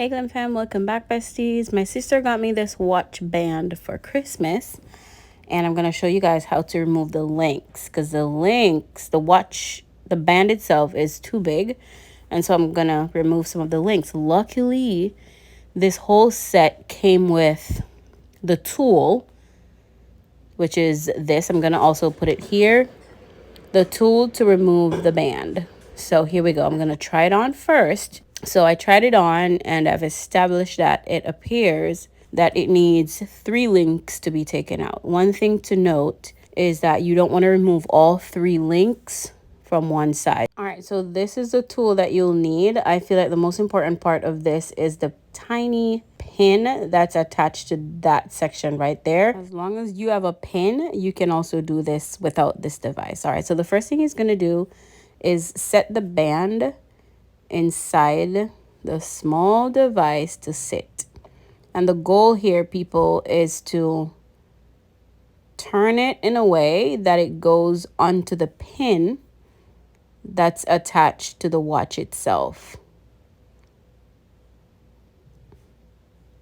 Hey GlamFam, welcome back besties. My sister got me this watch band for Christmas and I'm going to show you guys how to remove the links because the band itself is too big, and so I'm going to remove some of the links. Luckily, this whole set came with the tool, which is this. I'm going to also put it here, the tool to remove the band. So here we go. I'm going to try it on first. So I tried it on and I've established that it appears that it needs 3 links to be taken out. One thing to note is that you don't want to remove all 3 links from one side. All right, so this is the tool that you'll need. I feel like the most important part of this is the tiny pin that's attached to that section right there. As long as you have a pin, you can also do this without this device. All right, so the first thing he's going to do is set the band inside the small device to sit. And the goal here, people, is to turn it in a way that it goes onto the pin that's attached to the watch itself.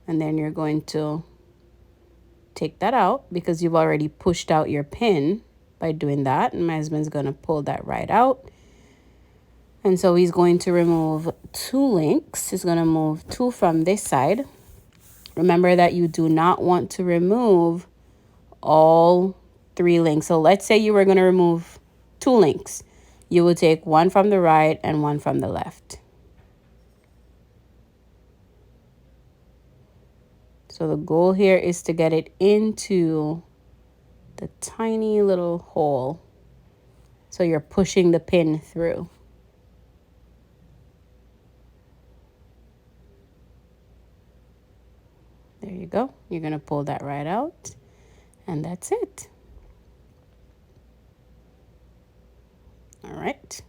And then you're going to take that out because you've already pushed out your pin by doing that. And my husband's going to pull that right out. And so he's going to remove 2 links. He's going to move 2 from this side. Remember that you do not want to remove all 3 links. So let's say you were going to remove 2 links. You will take 1 from the right and 1 from the left. So the goal here is to get it into the tiny little hole. So you're pushing the pin through. There you go. You're going to pull that right out. And that's it. All right.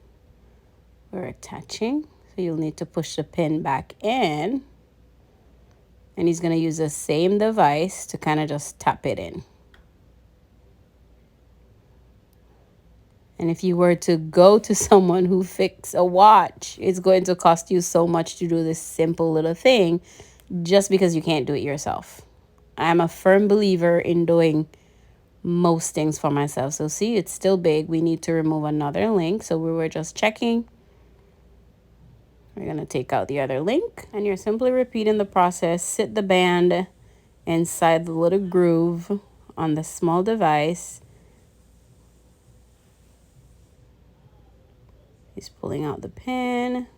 We're attaching. So you'll need to push the pin back in. And he's going to use the same device to kind of just tap it in. And if you were to go to someone who fixes a watch, it's going to cost you so much to do this simple little thing just because you can't do it yourself. I'm a firm believer in doing most things for myself. So see, it's still big. We need to remove another link. So we were just checking. We're going to take out the other link. And you're simply repeating the process. Sit the band inside the little groove on the small device. He's pulling out the pin.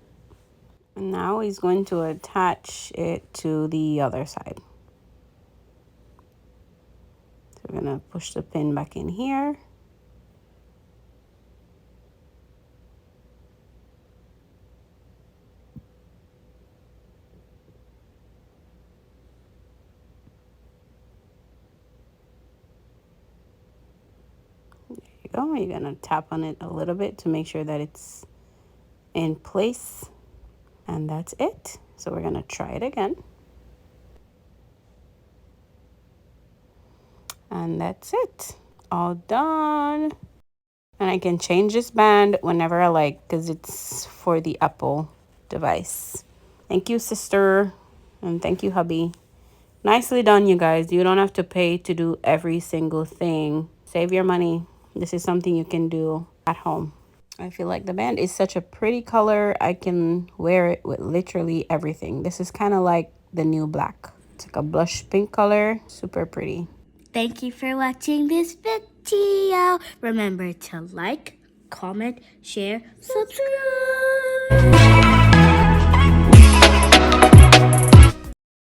And now he's going to attach it to the other side. So we're going to push the pin back in here. There you go. You're going to tap on it a little bit to make sure that it's in place. And that's it. So we're going to try it again. And that's it. All done. And I can change this band whenever I like because it's for the Apple device. Thank you, sister. And thank you, hubby. Nicely done, you guys. You don't have to pay to do every single thing. Save your money. This is something you can do at home. I feel like the band is such a pretty color. I can wear it with literally everything. This is kind of like the new black. It's like a blush pink color. Super pretty. Thank you for watching this video. Remember to like, comment, share, subscribe.